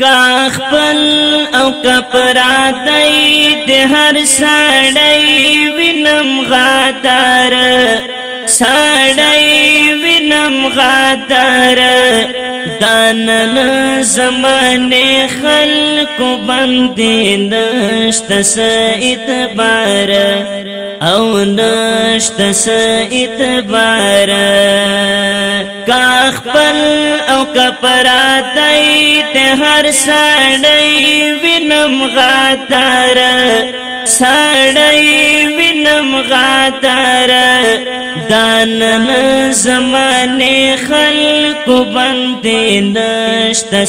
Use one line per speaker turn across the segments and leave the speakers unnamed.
کا خپل او کپرا دی د هر سړی وینم غدار سړی وینم غدار دانن زمانه خلکو باندې نشته اعتبار او نشته اعتبار کا خپل او کپرا دی د هر سړی وینم غدار سړی وینم غدار دانن زمانه خلکو باندې نشته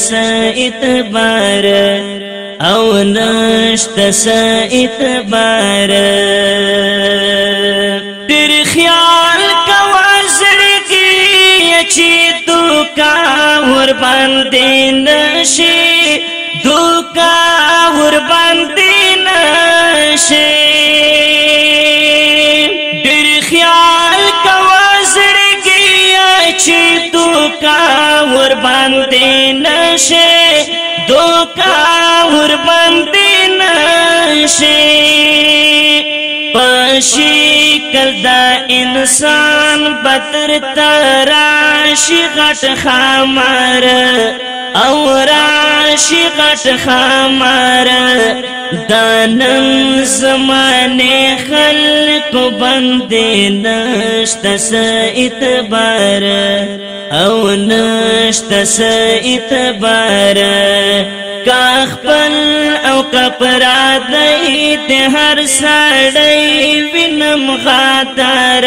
اعتبار او نشته اعتبار ډېر خیال کوه زړګي چې دوکا ور باندې نشي دوکا ور باندې نشي ډېر خیال کوه زړګي چې دوکا ور باندې نشي دوکا ور باندې نشي پشي کدا انسان بدر تراشي غټ خمر او راشي غټ خمر دانن زمانه خلکو باندې نشته اعتبار او نشته اعتبار کا خپل او کپرا دی د هر سړی وینم غدار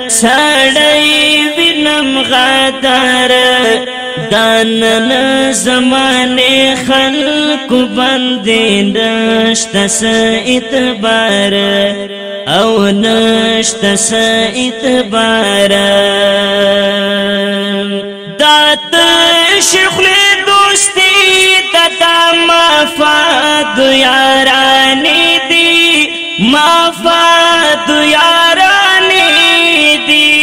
سړی وینم غدار دانن زمانه خلکو باندې نشته اعتبار او نشته اعتبار دات شیخ دوستی تا مفاد یارانی دی مفاد یارانی دی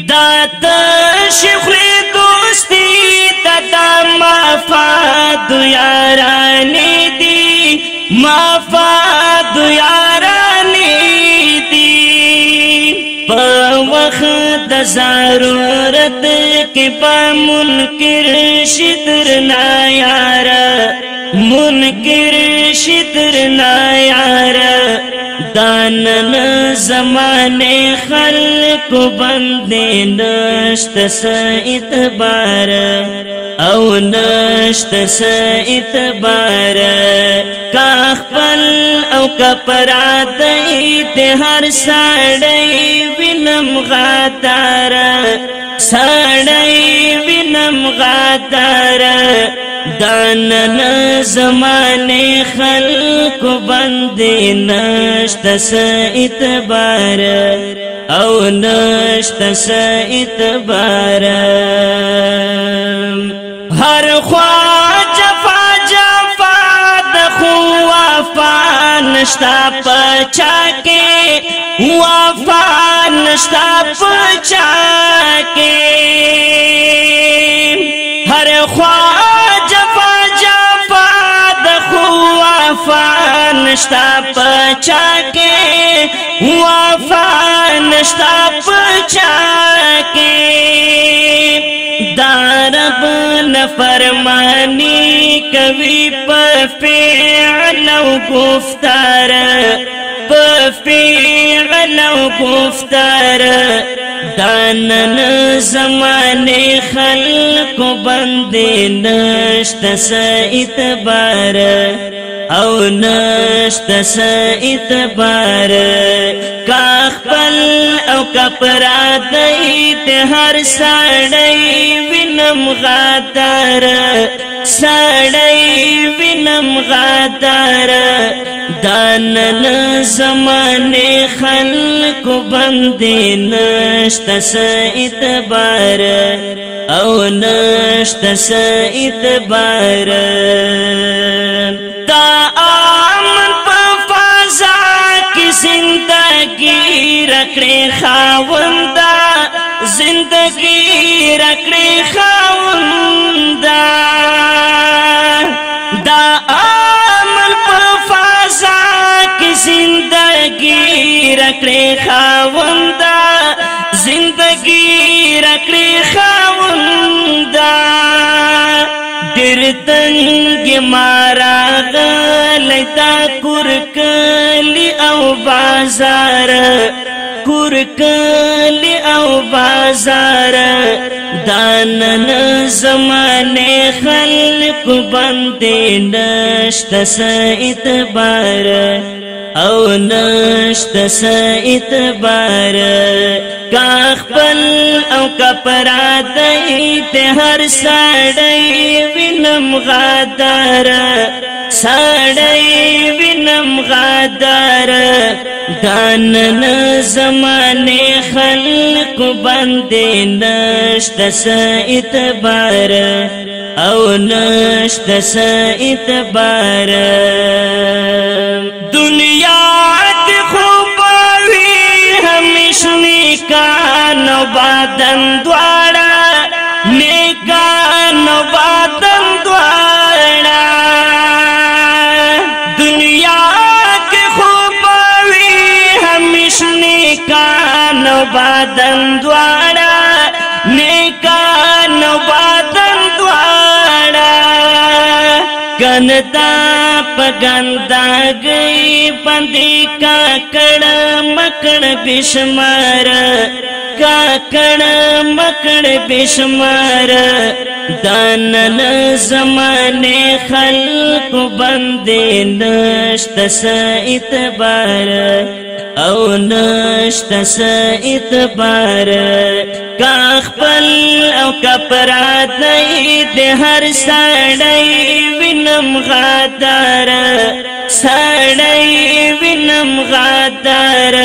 دات شیخ دوستی تا مفاد یارانی دی مفاد یارانی دی په وخت د ضرورت کې په منکر شتر نا یار منکر شتر نا یار دانن زمانه خلکو باندې نشته اعتبار او نشته اعتبار کا خپل او کپرا دی د هر سړی وینم غدار سړی وینم غدار دانن زمانه خلکو باندې نشته اعتبار او نشته اعتبار هر خوا جفا جفا د خو وفا نشتا پچا کې وفا نشتا پچا کې هر خوا جفا جفا د خو وفا نشتا پچا کې وفا نشتا پچا کې دارب نفرمانی کوي په فعل او گفتار په فعل او گفتار دانن زمانه خلکو باندې نشته اعتبار او نشته اعتبار کا خپل او کپرا دی د هر سړی وینم غدار سړی وینم غدار دانن زمانه خلکو باندې نشته اعتبار او نشته اعتبار دا آمن په فضا کې زندگی رکړې خاوندا زندگی رکړې خاوندا رکړې خاوندا زندگی رکړې خاوندا ډېر تنګ مارا غلی دا کور کلی او بازار کور کلی او بازار دانن زمانه خلق باندې نشته اعتبار او نشته اعتبار کا خپل او کپرا دای ته هر سړی وینم غدار سړی وینم غدار دانن زمانه خلق باندې نشته اعتبار او نشته اعتبار دنیا ته خوبوي همیشنی کانو بادن دواړه نیکانو بادن دواړه دنیا کې خوبوي همیشنی کانو بادن دواړه نیکانو بادن دواړه گندا پگندا گئی پندی کاکڑ مکڑ بشمار کاکڑ مکڑ بشمار دانن زمانے خلق بندے نشت اعتبار او نشت اعتبار کا خپل او کپرا دای د هر سړی وینم غدار سړی وینم غدار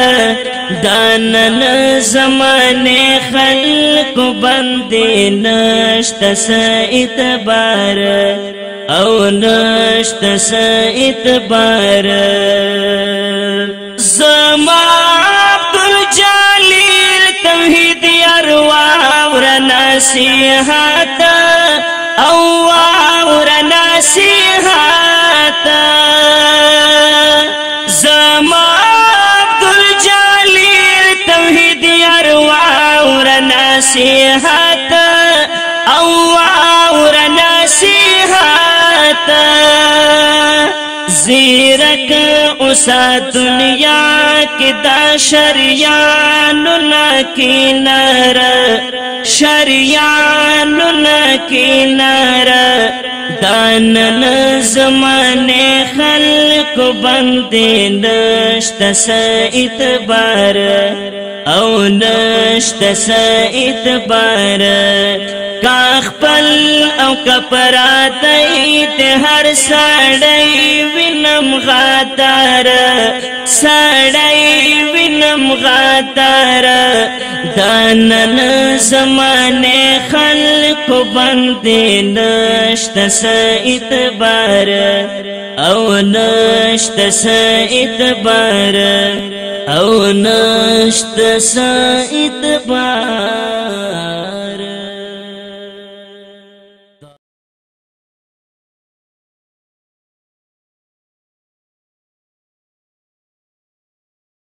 دانن زمانه خلق باندې نشته اعتبار او نشته اعتبار زما عبدالجلیل توحید ارواح ور نصیحت او ور نصیحت زما عبدالجلیل توحید ارواح ور نصیحت او ور نصیحت زیرک اوسا دنیا کی دا شریانو ناکی نار شریانو ناکی نار دانن زمانے خلق بندے نشت اعتبار او نشت اعتبار کا خپل او کپرا دای ته هر سړی وینم غدار سړی وینم غدار دانن زمانه خلق باندې نشته اعتبار او نشته اعتبار او نشته اعتبار